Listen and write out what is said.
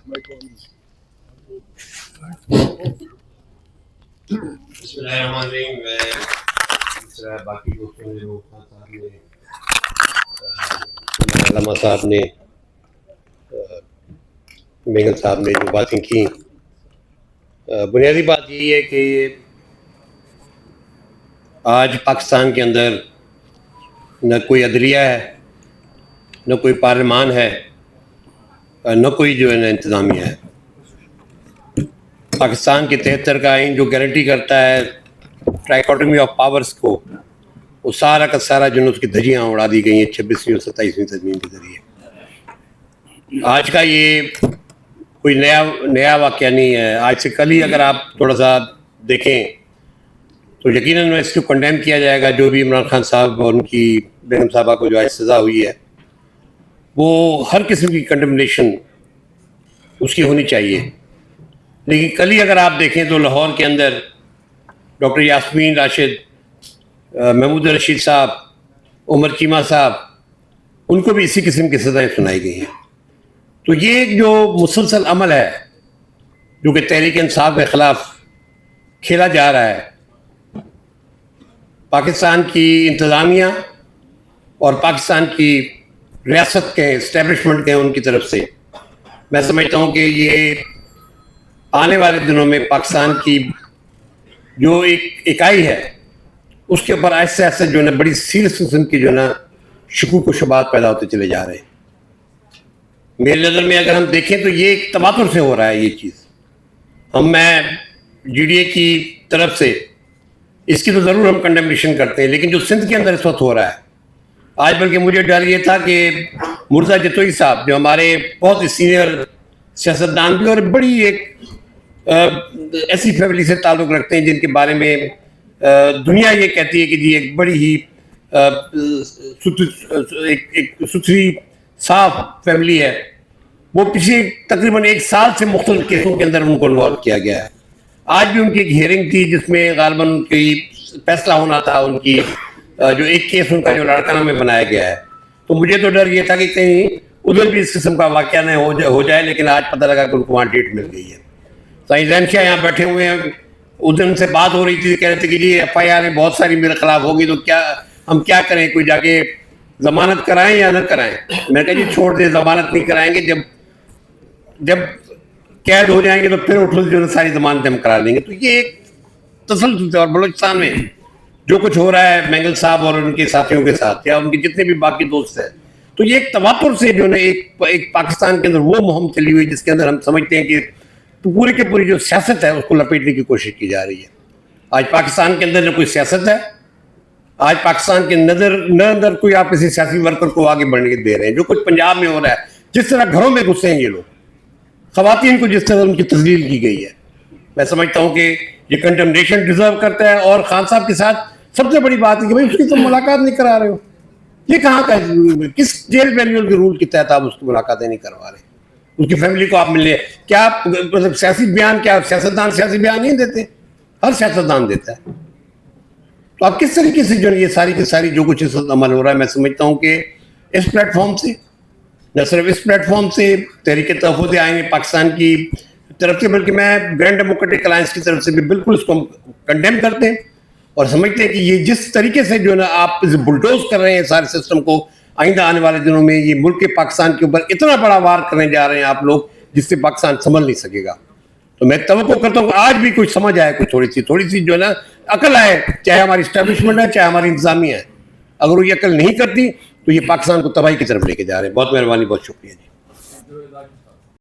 بسم اللہ الرحمن الرحیم. میں اس طرح باقی دوستوں نے صاحب نے علامہ صاحب نے مینگل صاحب نے جو باتیں کی، بنیادی بات یہی ہے کہ آج پاکستان کے اندر نہ کوئی عدلیہ ہے، نہ کوئی پارلیمان ہے، نہ کوئی جو ہے نا انتظامیہ ہے. پاکستان کے 73 کا آئین جو گارنٹی کرتا ہے ٹرائیکوٹمی آف پاورز کو، وہ سارا کا سارا جو ہے اس کی دھجیاں اڑا دی گئی ہیں 26ویں اور 27ویں ترمیم کے ذریعے. آج کا یہ کوئی نیا واقعہ نہیں ہے. آج سے کل ہی اگر آپ تھوڑا سا دیکھیں تو یقیناً اس کو کنڈیم کیا جائے گا. جو بھی عمران خان صاحب اور ان کی بیگم صاحبہ کو جو آج سزا ہوئی ہے، وہ ہر قسم کی کنڈمنیشن اس کی ہونی چاہیے. لیکن کل ہی اگر آپ دیکھیں تو لاہور کے اندر ڈاکٹر یاسمین راشد، محمود رشید صاحب، عمر چیمہ صاحب، ان کو بھی اسی قسم کی سزائیں سنائی گئی ہیں. تو یہ جو مسلسل عمل ہے جو کہ تحریک انصاف کے خلاف کھیلا جا رہا ہے، پاکستان کی انتظامیہ اور پاکستان کی ریاست کے اسٹیبلشمنٹ کے ان کی طرف سے، میں سمجھتا ہوں کہ یہ آنے والے دنوں میں پاکستان کی جو ایک اکائی ہے اس کے اوپر آہستہ آہستہ جو ہے نا بڑی سیریس قسم کی جو ہے نا شکوک و شبہات پیدا ہوتے چلے جا رہے ہیں. میری نظر میں اگر ہم دیکھیں تو یہ ایک تواتر سے ہو رہا ہے یہ چیز. میں جی ڈی اے کی طرف سے اس کی تو ضرور ہم کنڈمنیشن کرتے ہیں، لیکن جو سندھ کے اندر اس وقت ہو رہا ہے آج، بلکہ مجھے ڈر یہ تھا کہ مرزا جتوئی صاحب جو ہمارے بہت ہی سینئر سیاستدان بھی اور بڑی ایک ایسی فیملی سے تعلق رکھتے ہیں جن کے بارے میں دنیا یہ کہتی ہے کہ جی ایک بڑی ہی ایک ستھری صاف فیملی ہے، وہ پچھلے تقریباً 1 سال سے مختلف کیسوں کے اندر ان کو انوالو کیا گیا ہے. آج بھی ان کی ایک ہیئرنگ تھی جس میں غالباً ان کی فیصلہ ہونا تھا. ان کی جو ایک کیس ان کا جو لاڑکانہ میں بنایا گیا ہے، تو مجھے تو ڈر یہ تھا کہ کہیں ادھر بھی اس قسم کا واقعہ نہ ہو جائے. لیکن آج پتہ لگا کہ ان کو وہاں ڈیٹ مل گئی ہے. سائیں زین شاہ یہاں بیٹھے ہوئے ہیں، اس دن سے بات ہو رہی تھی، کہہ رہے تھے کہ جی ایف آئی آر میں بہت ساری میرے خلاف ہوگی، تو ہم کیا کریں، کوئی جا کے ضمانت کرائیں یا نہ کرائیں. میں کہا جی چھوڑ دیں، ضمانت نہیں کرائیں گے، جب قید ہو جائیں گے تو پھر اٹھو جو ساری ضمانتیں ہم کرا لیں گے. تو یہ ایک تسلسل ہے. اور بلوچستان میں جو کچھ ہو رہا ہے مینگل صاحب اور ان کے ساتھیوں کے ساتھ، یا ان کے جتنے بھی باقی دوست ہیں، تو یہ ایک تواتر سے جو ہے ایک پاکستان کے اندر وہ مہم چلی ہوئی جس کے اندر ہم سمجھتے ہیں کہ پورے کے پوری جو سیاست ہے اس کو لپیٹنے کی کوشش کی جا رہی ہے. آج پاکستان کے اندر نہ کوئی سیاست ہے. آج پاکستان کے اندر کوئی آپ کسی سیاسی ورکر کو آگے بڑھنے کے دے رہے ہیں. جو کچھ پنجاب میں ہو رہا ہے، جس طرح گھروں میں گھسے ہیں یہ لوگ، خواتین کو جس طرح ان کی تذلیل کی گئی ہے، میں سمجھتا ہوں کہ یہ کنڈمنیشن ڈیزرو کرتا ہے. اور خان صاحب کے ساتھ سب سے بڑی بات ہے کہ بھائی اس کی تو ملاقات نہیں کرا رہے ہو. یہ کہاں کا کس جیل مینیول کے رول کے تحت آپ اس کی ملاقاتیں نہیں کروا رہے؟ اس کی فیملی کو آپ ملے، کیا مطلب سیاسی بیان، کیا سیاستدان سیاسی بیان نہیں دیتے؟ ہر سیاستدان دیتا ہے. تو آپ کس طریقے سے جو یہ ساری کی ساری جو کچھ اس وقت عمل ہو رہا ہے، میں سمجھتا ہوں کہ اس پلیٹ فارم سے، نہ صرف اس پلیٹ فارم سے تحریک تحفظ آئین پاکستان کی طرف سے، بلکہ میں گرینڈ ڈیموکریٹک الائنس کی طرف سے بھی بالکل اس کو کنڈیم کرتے ہیں اور سمجھتے ہیں کہ یہ جس طریقے سے جو ہے نا آپ بلڈوز کر رہے ہیں سارے سسٹم کو، آئندہ آنے والے دنوں میں یہ ملک کے پاکستان کے اوپر اتنا بڑا وار کرنے جا رہے ہیں آپ لوگ جس سے پاکستان سنبھل نہیں سکے گا. تو میں توقع کرتا ہوں کہ آج بھی کچھ سمجھ آئے، کوئی تھوڑی سی جو ہے نا عقل آئے، چاہے ہماری اسٹیبلشمنٹ ہے چاہے ہماری انتظامیہ ہے. اگر وہ یہ عقل نہیں کرتی تو یہ پاکستان کو تباہی کی طرف لے کے جا رہے ہیں. بہت مہربانی، بہت شکریہ جی.